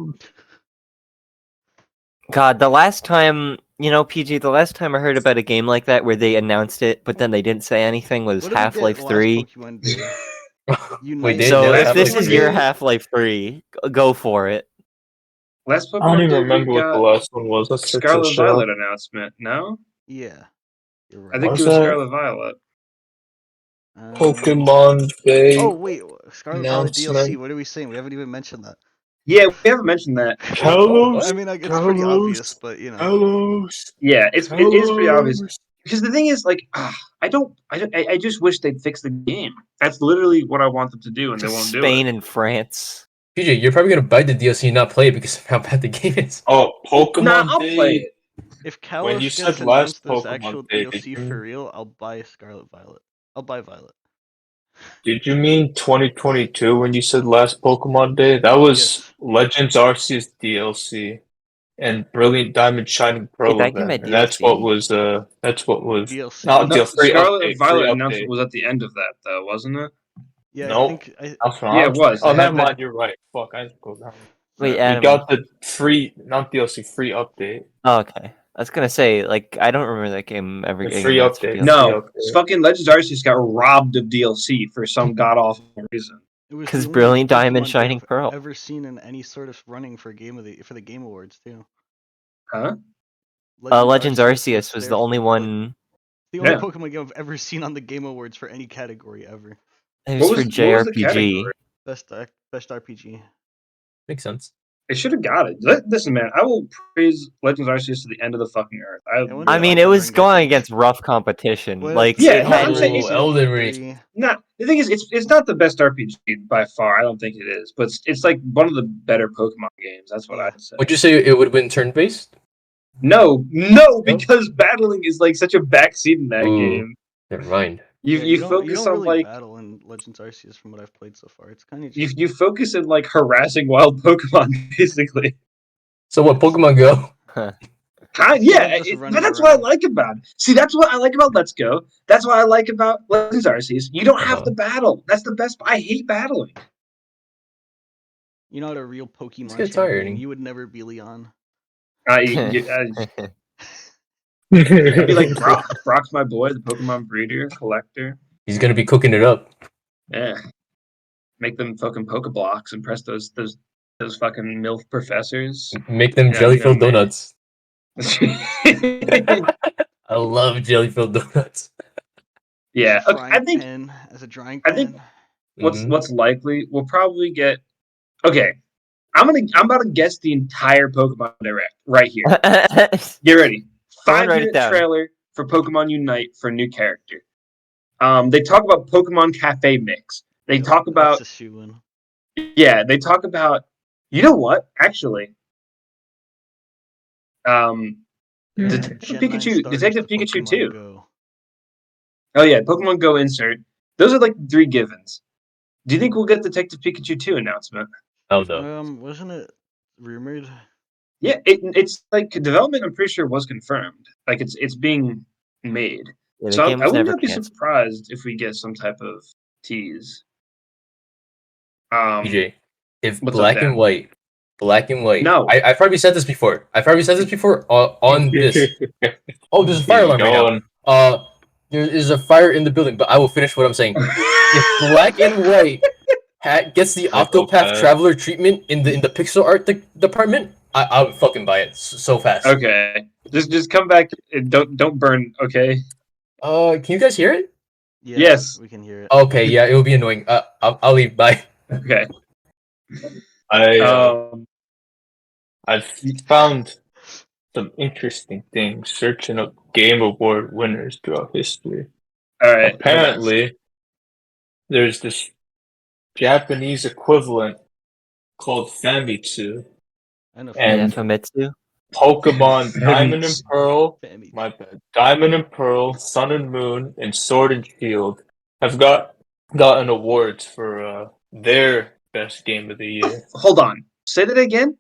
God, the last time, PG, the last time I heard about a game like that where they announced it, but then they didn't say anything was What did we get Half-Life last 3. Pokemon Day? Wait, they So announced if this Half-Life is your 3? Half-Life 3, go for it. Last I don't Pokemon even Day, remember we what the got last one was. Let's search Scarlet this shit up. Violet announcement. No, Yeah, you're I right. think Was it was that- Scarlet Violet. Pokemon Day. Oh wait, Scarlet Violet DLC. announcement. What are we saying? We haven't even mentioned that. Yeah, we haven't mentioned that. Kalos. I mean, it's pretty obvious, but Kalos. Yeah, it is pretty obvious. Because the thing is, like, I just wish they'd fix the game. That's literally what I want them to do, and they won't do Spain it. and France. PJ, you're probably gonna buy the DLC and not play it because of how bad the game is. Oh, Pokemon Nah, I'll Day. play it. if When Kalos you gets said announced last as Pokemon actual Day, DLC did you- for real, I'll buy Scarlet Violet. I'll buy Violet. Did you mean 2022 when you said last Pokemon Day? That was Yes. Legends Arceus DLC and Brilliant Diamond Shining Pearl Wait, that game event. had And that's DLC? what was DLC. not No, deal free Scarlet update. Violet Free announcement update. was at the end of that, though, wasn't it? Yeah, Nope. I think. That's what Yeah, I'm it was. saying. Oh, It had never mind. that- You're right. Fuck, I just go down. Wait, We Adam. got the free, not DLC, free update. Oh, okay. I was gonna say, I don't remember that game ever The getting free announced for update. DLC. No, Okay. fucking Legends Arceus got robbed of DLC for some god awful reason. It was 'Cause the only Brilliant Diamond Pokemon Shining game I've Pearl. ever seen in any sort of running for the Game Awards too. Huh? Legends was Arceus was there the only for, one. the only Yeah. Pokemon game I've ever seen on the Game Awards for any category ever. It What was for was the JRPG. category? Best RPG. Makes sense. They should have got it. Listen, man, I will praise Legends Arceus to the end of the fucking earth. when I did mean, Elden it was Ring get going announced? against rough competition. When Like, Yeah, it no, had I'm saying it's- Elden Ring. Nah, the thing is, it's not the best RPG by far. I don't think it is, but it's like one of the better Pokemon games. That's what Yeah. I'd say. Would you say it would win turn based? No, because battling is like such a backseat in that Ooh. game. Never mind. You Yeah, you don't- focus you don't on really like battle in Legends Arceus from what I've played so far. It's kind of you focus on like harassing wild Pokemon basically. So what? Pokemon Go? Yeah, just but running that's what I around. like about it. See, that's what I like about Let's Go. That's what I like about Legends Arceus. You don't have Uh-huh. to battle. That's the best. I hate battling. You're not a real Pokemon get champion. tiring. You would never be Leon. I'd be like Brock. Brock's my boy, the Pokemon breeder, collector. He's gonna be cooking it up. Yeah. Make them fucking Pokeblocks, impress those fucking MILF professors. Make them Yeah, jelly-filled you know me. donuts. I love jelly-filled donuts. Yeah, As a okay, I frying think pan, as a drying I pan. think- what's Mhm. what's likely we'll probably get. Okay, I'm about to guess the entire Pokemon Direct right here. Get ready. Go on, write 5-minute it down. trailer for Pokemon Unite for a new character. They talk about Pokemon Cafe Mix. They talk about That's a shoo-in. they talk about. You know what? Actually, Detective Gen 9 Pikachu, starters Detective to Pikachu Pokemon 2. Go. Oh yeah, Pokemon Go insert. Those are like 3 givens. Do you think we'll get Detective Pikachu 2 announcement? Oh no. Wasn't it rumored? Yeah, it's like development. I'm pretty sure was confirmed. Like it's being made. Yeah, the So game I was would never not be canceled. surprised if we get some type of tease. PJ, if what's up, black Dan? and white. No. I probably said this before. On this. Oh, there's a fire alarm right now. There is a fire in the building, but I will finish what I'm saying. If black and white gets the Octopath Octopath. Traveler treatment in the pixel art department, I would fucking buy it so fast. Okay, just come back. And don't burn. Okay. Can you guys hear it? Yeah, Yes. we can hear it. Okay, yeah, it will be annoying. I'll leave. Bye. Okay. I've found some interesting things searching up Game Award winners throughout history. All right. Apparently, there's this Japanese equivalent called Famitsu. I know. And- Famitsu. Pokemon Diamond and Pearl, Famitsu. my bad. Diamond and Pearl, Sun and Moon, and Sword and Shield have gotten awards for their best game of the year. Hold on. Say that again.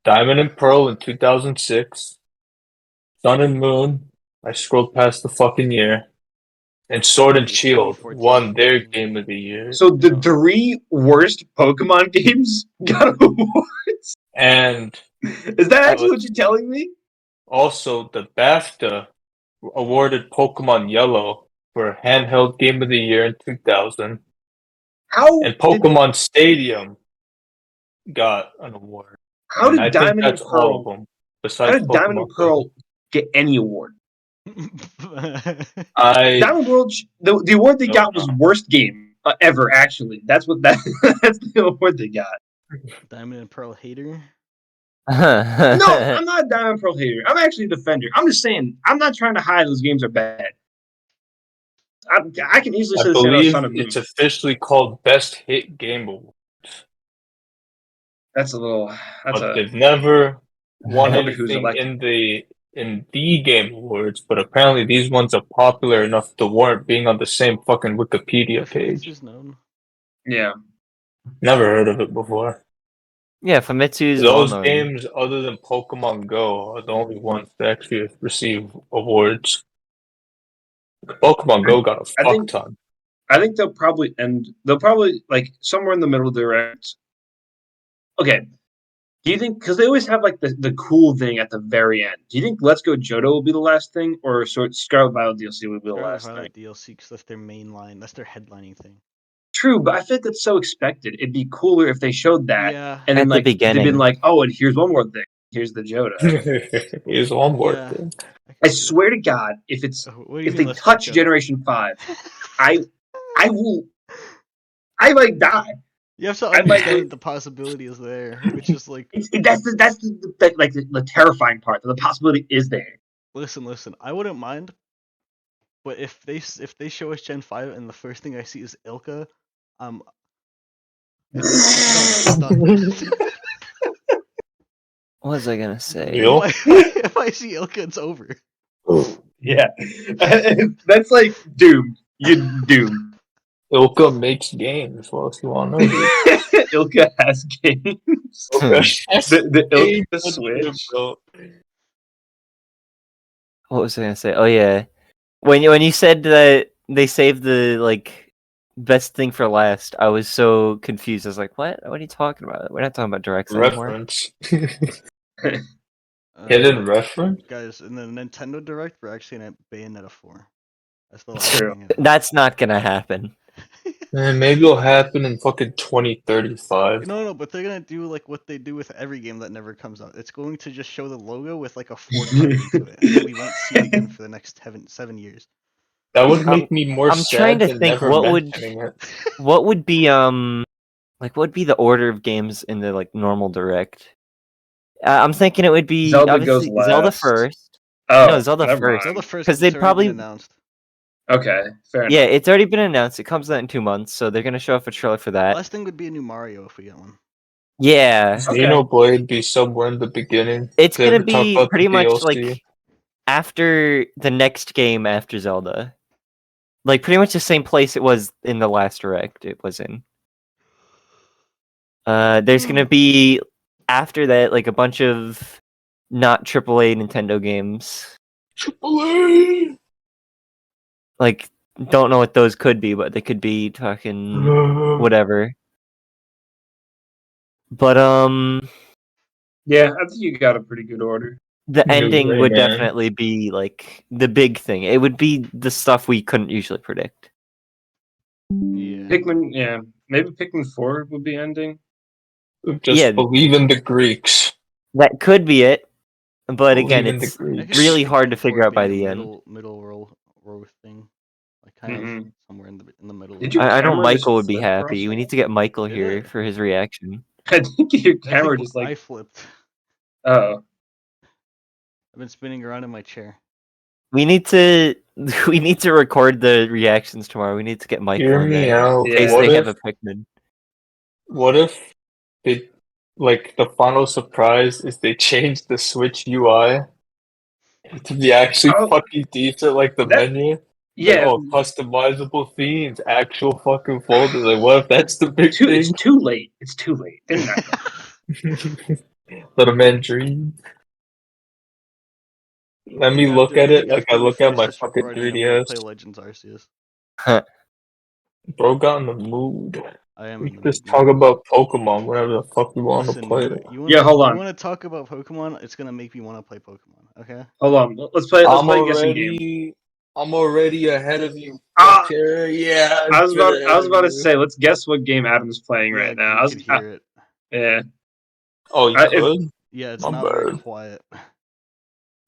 Diamond and Pearl in 2006, Sun and Moon, I scrolled past the fucking year, and Sword and Shield 2014. won their game of the year. So the 3 worst Pokemon games got awards. And Is that actually what you're telling me? also, the BAFTA awarded Pokemon Yellow for Handheld Game of the Year in 2000. How And did, Pokemon Stadium got an award. how And did I think Diamond and that's all of Pearl? them. How Besides did Diamond and Pokemon Go. Pearl get any award? I Diamond World, the award they don't got was know. worst game ever. Actually, that's what that's the award they got. Diamond and Pearl hater. No, I'm not a Diamond and Pearl hater. I'm actually a defender. I'm just saying. I'm not trying to hide those games are bad. I can easily I say the same about believe Sun and Moon. it's officially called Best Hit Game Award. That's a little. That's But a. they've never won I wonder who's anything elected. in the Game Awards, but apparently these ones are popular enough to warrant being on the same fucking Wikipedia If page. Famitsu's known. Yeah. Never heard of it before. Yeah, Famitsu is Those well known. games, other than Pokemon Go, are the only ones that actually receive awards. Pokemon Go got a I fuck think- ton. I think they'll probably end. They'll probably like somewhere in the middle direct. Okay. Do you think because they always have like the cool thing at the very end? Do you think Let's Go Johto will be the last thing, or Scarlet Violet DLC will be the Scarlet last thing? Violet DLC, because that's their main line. That's their headlining thing. True, but I feel like that's so expected. It'd be cooler if they showed that, Yeah. and At then the like they've beginning. been like, oh, and here's one more thing. Here's the Johto. Here's one more Yeah. thing. I swear to God, if it's What do you if mean, they let's go touch Johto? Generation 5, I might die. You have to I might- understand that the possibility is there, which is like, That's the terrifying part. That the possibility is there. listen. I wouldn't mind, but if they show us Gen 5 and the first thing I see is Ilka, it's done. What was I gonna say? Yo. If I see Ilka, it's over. Yeah, that's like doomed. You're doomed. Ilka makes games. Well, if you want to know. Ilka has games. The Ilka Switch. What was I gonna say? Oh yeah, when you said that they saved the like best thing for last, I was so confused. I was like, "What? What are you talking about? We're not talking about directs anymore." Reference. Uh, Hidden reference? Guys, in the Nintendo Direct, we're actually in Bayonetta 4. That's the True. last thing. That's not gonna happen. And maybe it'll happen in fucking 2035. No, but they're gonna do like what they do with every game that never comes out. It's going to just show the logo with like a 4 cut into it, and then we won't see it again for the next 7 years. That would make me more I'm sad trying to than think never what would- mentioning it. What would be like what would be the order of games in the like normal direct? I'm thinking it would be Zelda goes obviously Zelda last. first. Oh, No, Zelda never first. mind. Zelda first, 'Cause it's they'd already probably- been announced. Okay, fair Yeah, enough. it's already been announced. It comes out in 2 months, so they're gonna show off a trailer for that. Last thing would be a new Mario if we get one. Yeah, Okay. Xenoblade be somewhere in the beginning. it's They gonna ever talk be about the pretty much DLC? like after the next game after Zelda. Like pretty much the same place it was in the last direct it was in. There's gonna be after that like a bunch of not AAA Nintendo games. AAA! Like don't know what those could be, but they could be talking whatever. But Yeah, I think you got a pretty good order. the Yeah, ending right, would man. definitely be like the big thing. It would be the stuff we couldn't usually predict. Yeah. Pikmin, yeah, maybe Pikmin 4 would be ending. Just Yeah. believe in the Greeks. That could be it. But again, Believe in the it's Greeks. I could really see hard to Pikmin 4 figure out by being the a end. middle row thing, like kind of Mhm. somewhere in the middle. Did you- I know camera just Michael would be flipped for a happy. We need second? to get Michael Did here it? for his reaction. I think your I camera think just like, I flipped. oh, I've been spinning around in my chair. We need to record the reactions tomorrow. We need to get Michael Hear in me there out. in case What they if, have a Pikmin. what if they, like, the final surprise is they change the Switch UI to be actually Oh. fucking decent, like the That- menu? yeah. Oh, customizable themes, actual fucking folders. Like, what if that's the big It's thing? too late. It's too late. They're not. Little man dream. Let me look at it like I look at my fucking 3DS. Play Legends Arceus. Bro got in the mood. I am We in the can just mood talk now. about Pokemon whenever the fuck we want to Listen, play you, it. you wanna, Yeah, hold You on. want to talk about Pokemon? It's gonna make me want to play Pokemon. Okay. Hold on. Let's play a guessing game. I'm already ahead of you. Ah! Fucker. Yeah, I was about to you. say, let's guess what game Adam's playing Yeah, right now. you could hear it. Yeah. Oh, you If could? Yeah, it's My not very bad. quiet.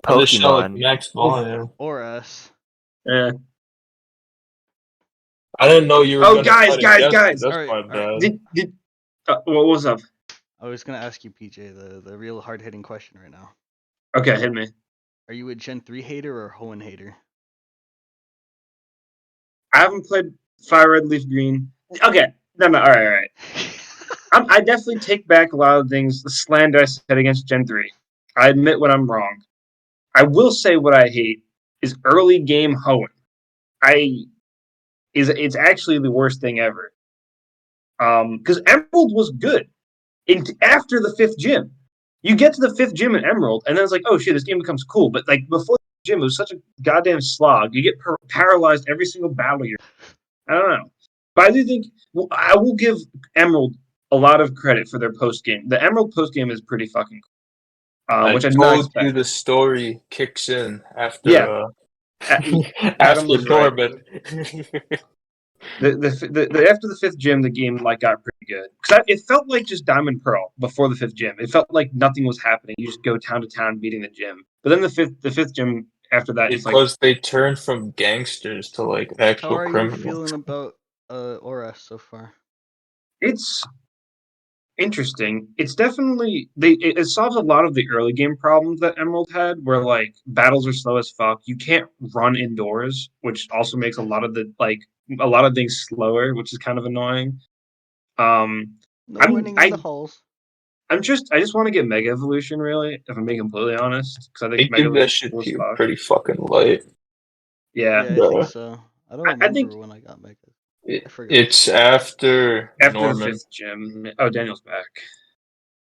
I'm just showing like Pokemon. max volume. Or us. yeah. I didn't know you were Oh, gonna guys, try to guess guys. it. That's Alright, my alright. bad. Did what was up? I was gonna ask you, PJ, the real hard hitting question right now. Okay, hit me. Are you a Gen 3 hater or Hoenn hater? I haven't played Fire Red Leaf Green. Okay, no, all right. I definitely take back a lot of things. The slander I said against Gen 3. I admit when I'm wrong. I will say what I hate is early game Hoenn. It's actually the worst thing ever. Because Emerald was good after the 5th gym. You get to the 5th gym in Emerald, and then it's like, oh shit, this game becomes cool. But like before the gym, it was such a goddamn slog. You get paralyzed every single battle you're. I don't know, but I do think I will give Emerald a lot of credit for their post game. The Emerald post game is pretty fucking cool, which I did not told you expect. the story kicks in after Yeah. Adam after was right. Norman. The after the 5th gym, the game like got pretty good because it felt like just Diamond Pearl before the 5th gym. It felt like nothing was happening. You just go town to town beating the gym. But then the fifth gym after that, it's like Because they turned from gangsters to like How actual are you criminals. feeling about Oras so far? it's interesting. It's definitely it solves a lot of the early game problems that Emerald had, where like battles are slow as fuck. You can't run indoors, which also makes a lot of things slower, which is kind of annoying. No I'm- running in the halls. I just want to get Mega Evolution, really, if I'm being completely honest, because I They think Mega give that Evolution shit is cool as to you fuck. pretty fucking light. Yeah. Yeah, I Bruh. think so. I don't I remember think- when I got Mega. It- forgot. it's after After Norman. the 5th gym. Oh, Daniel's back.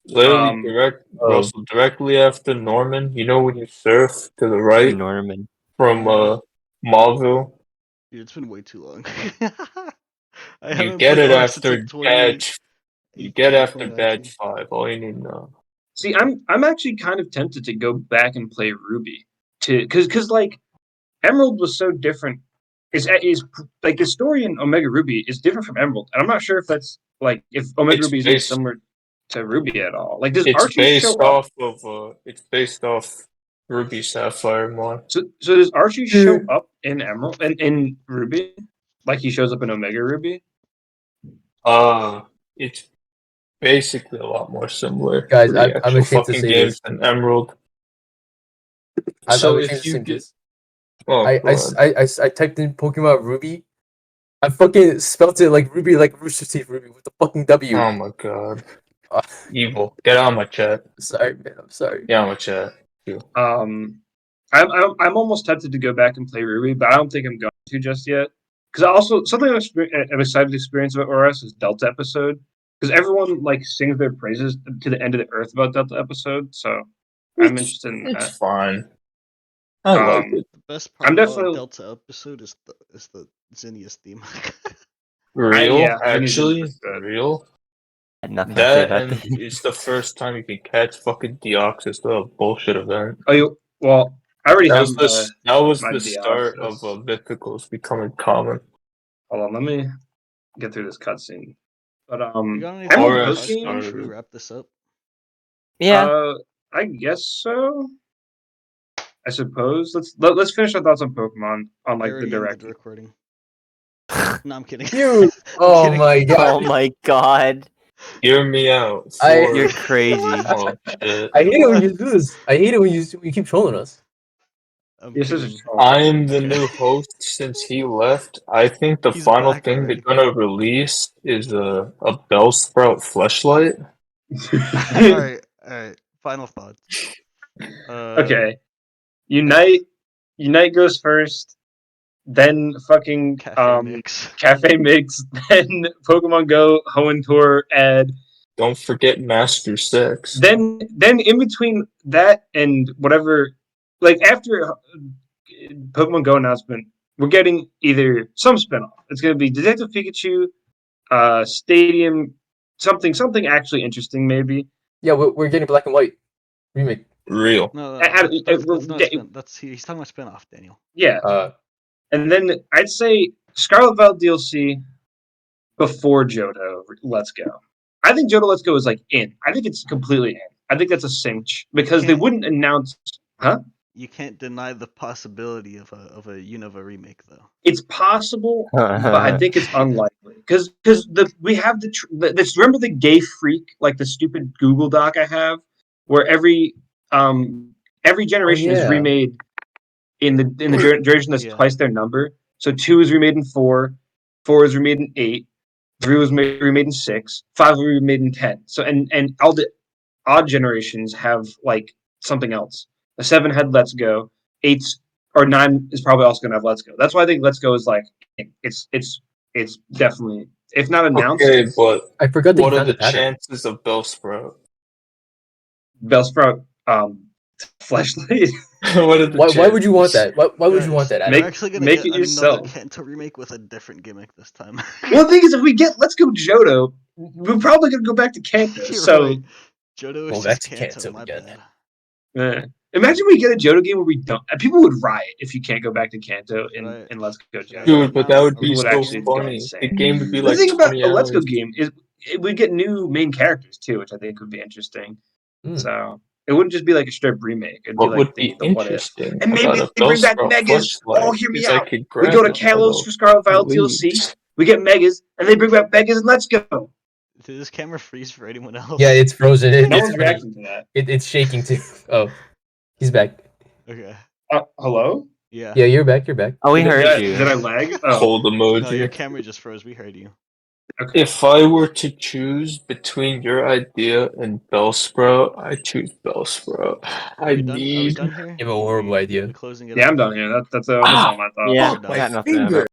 Literally Oh. Russell, directly after Norman. You know when you surf to the right Norman. from Mauville? Dude, it's been way too long. I You haven't get played it Oras since, after like, 2018, badge. You get after 2019. badge 5. All you need to know. See, I'm actually kind of tempted to go back and play Ruby because like Emerald was so different. Is like the story in Omega Ruby is different from Emerald, and I'm not sure if that's like if Omega It's Ruby is even based- similar to Ruby at all. Like, does It's Archie based show up? off of it's based off Ruby Sapphire more. So does Archie show up in Emerald and in Ruby, like he shows up in Omega Ruby? It's basically a lot more similar. Guys, to the I'm actual ashamed to fucking say games this. than Emerald. I'm So ashamed if to you say get, this. oh, I go ahead. typed in Pokemon Ruby. I fucking spelt it like Ruby, like Rooster Teeth Ruby with the fucking W. Oh my god, Uh, evil! Get on my chat. sorry, man. I'm sorry. Get on my chat. I'm almost tempted to go back and play Ruby, but I don't think I'm going to just yet. Because also something I'm excited to experience about ORS is Delta episode. Because everyone like sings their praises to the end of the earth about Delta episode, so I'm interested in that. It's fine. I like it. The best part I'm about definitely- Delta episode is the Xenius theme. Real, yeah, actually, Xenius is good. real. Had nothing to say That about and that. it's the first time you can catch fucking Deoxys, the bullshit event. Well, I already That have was my the start Deoxys. of mythicals becoming common. Hold on, let me get through this cutscene. But You got anything Emerald Or to a talk post-game? about? starter. Should we wrap this up? Yeah. I guess so. I suppose let's finish our thoughts on Pokemon on I like the already direct. ended recording. No, I'm kidding. You. I'm Oh kidding. my god. Oh my god. Hear me out. You're crazy. Oh shit. I hate it when you do this. I hate it when you keep trolling us. I'm This is kidding. I'm the Okay. new host since he left. I think the He's final back thing already. they're gonna release is a Bellsprout fleshlight. Alright. Final thoughts. Okay. Unite goes first, then fucking Cafe Mix. Cafe Mix, then Pokemon Go, Hoenn Tour ad. Don't forget Master 6. Then in between that and whatever, like after Pokemon Go announcement, we're getting either some spinoff. It's going to be Detective Pikachu, Stadium, something actually interesting, maybe. Yeah, we're getting black and white remake. Real. No, he's talking about spin-off, Daniel. Yeah. And then I'd say Scarlet Violet DLC before Johto Let's Go. I think Johto Let's Go is like in. I think it's completely in. I think that's a cinch because they wouldn't announce. Huh? You can't deny the possibility of a Unova remake, though. It's possible, but I think it's unlikely because we have remember the Gay Freak, like the stupid Google Doc I have, where every generation is remade in the generation that's twice their number. So 2 is remade in 4, 4 is remade in 8, 3 was remade in 6, 5 was remade in 10. So and all the odd generations have like something else. A 7 had Let's Go, 8 or 9 is probably also gonna have Let's Go. That's why I think Let's Go is like it's definitely, if not announced. Okay, but I forgot. What are the chances of Bellsprout? Bellsprout, Fleshlight. What are the Why would you want that? Why would you want that? We're actually gonna make get it yourself. another Kanto remake with a different gimmick this time. Well, the thing is, if we get Let's Go Johto, we're probably gonna go back to Kanto. You're So right. Johto is just Kanto, my bad. Imagine we get a Johto game where we don't. People would riot if you can't go back to Kanto in Let's Go Johto. Dude, but that would be People so actually go funny. insane. The game would be The like thing about 20 the Let's Go hours. game is we get new main characters too, which I think would be interesting. So it wouldn't just be like a straight remake. It'd What be would like be the what if. interesting And maybe about they a bring back Bellsprout Megas. Fleshlight Oh, hear me is I out. could We grab go to it, Kalos for Scarlet Violet DLC. please. We get Megas, and they bring back Megas and Let's Go. Did this camera freeze for anyone else? Yeah, it's frozen. No one's reacting to that. It's shaking too. Oh, he's back. Okay. Hello? Yeah. Yeah, you're back. You're back. Oh, we Did heard I- you. Did I lag? Oh. Cold emoji. No, your camera just froze. We heard you. Okay. If I were to choose between your idea and Bellsprout, I choose Bellsprout. Are we done here? You have a horrible idea. We closing it Yeah, up? I'm done here. That's all my thoughts. Yeah, We're done. I got nothing.